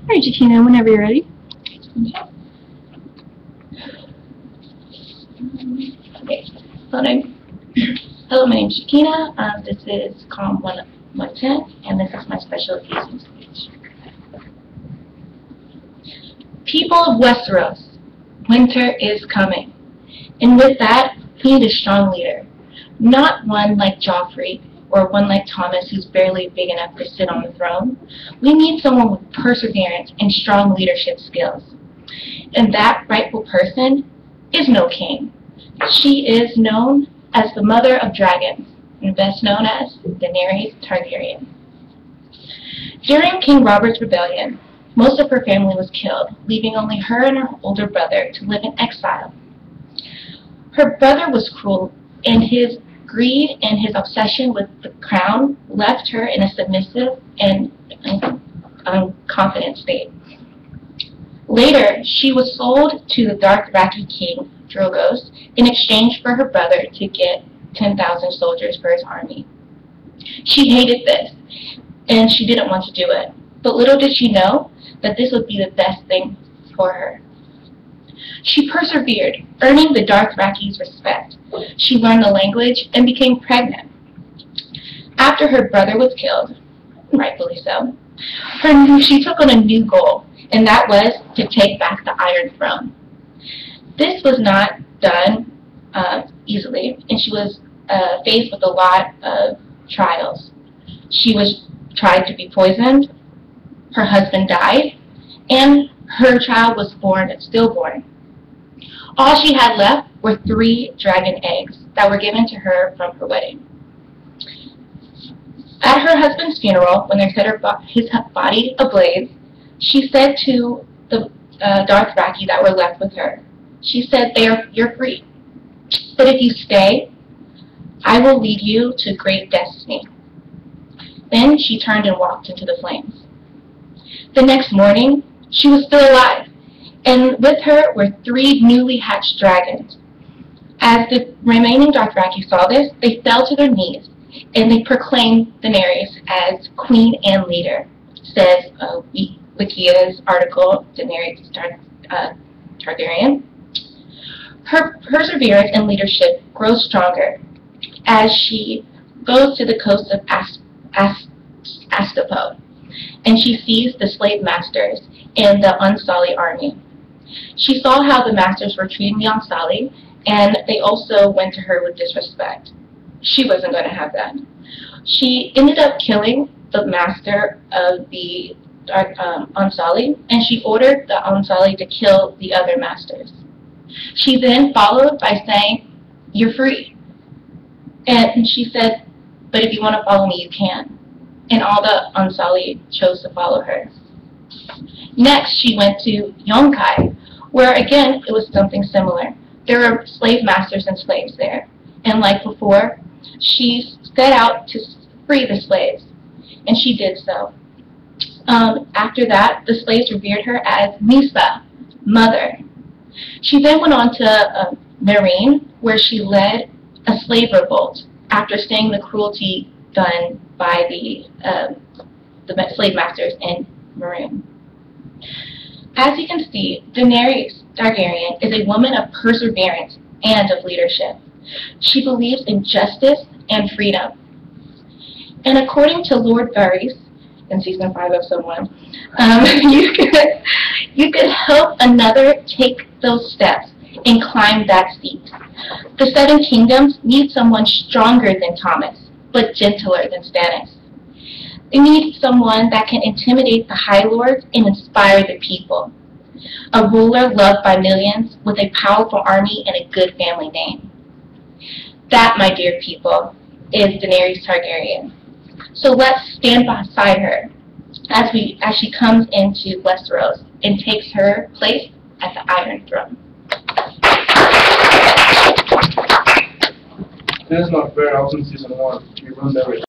Alright, Jakina, whenever you're ready. Okay. Hello, my name is Jakina. This is Calm 110, and this is my special occasion speech. People of Westeros, winter is coming. And with that, we need a strong leader. Not one like Joffrey or one like Thomas who's barely big enough to sit on the throne. We need someone with perseverance and strong leadership skills. And that rightful person is no king. She is known as the Mother of Dragons, and best known as Daenerys Targaryen. During King Robert's rebellion, most of her family was killed, leaving only her and her older brother to live in exile. Her brother was cruel, and his greed and his obsession with the crown left her in a submissive and unconfident state. Later, she was sold to the Dothraki king, Drogo's, in exchange for her brother to get 10,000 soldiers for his army. She hated this, and she didn't want to do it. But little did she know that this would be the best thing for her. She persevered, earning the Dothraki's respect. She learned the language and became pregnant. After her brother was killed, rightfully so, she took on a new goal, and that was to take back the Iron Throne. This was not done easily, and she was faced with a lot of trials. She was tried to be poisoned, her husband died, and her child was stillborn. All she had left were 3 dragon eggs that were given to her from her wedding. At her husband's funeral, when they set his body ablaze, she said to the Dothraki that were left with her, she said, "You're free. But if you stay, I will lead you to great destiny." Then she turned and walked into the flames. The next morning, she was still alive, and with her were 3 newly hatched dragons. As the remaining Dothraki saw this, they fell to their knees, and they proclaimed Daenerys as queen and leader, says Wikia's article, Daenerys Targaryen. Her perseverance and leadership grows stronger as she goes to the coast of Astapor, and she sees the slave masters and the Unsullied army. She saw how the masters were treating the Unsullied, and they also went to her with disrespect. She wasn't going to have that. She ended up killing the master of the Unsullied, and she ordered the Unsullied to kill the other masters. She then followed by saying, "You're free." And she said, "But if you want to follow me, you can." And all the Unsullied chose to follow her. Next, she went to Yonkai, where again, it was something similar. There were slave masters and slaves there. And like before, she set out to free the slaves. And she did so. After that, the slaves revered her as Misa, mother. She then went on to Marine, where she led a slave revolt after seeing the cruelty done by the slave masters in Marine. As you can see, Daenerys Targaryen is a woman of perseverance and of leadership. She believes in justice and freedom. And according to Lord Varys, in season 5 of someone, you could help another take those steps and climb that seat. The 7 kingdoms need someone stronger than Thomas, but gentler than Stannis. They need someone that can intimidate the High Lords and inspire the people. A ruler loved by millions with a powerful army and a good family name. That, my dear people, is Daenerys Targaryen. So let's stand beside her as she comes into Westeros and takes her place at the Iron Throne. That's not fair. I was in season 1. You ruined everything.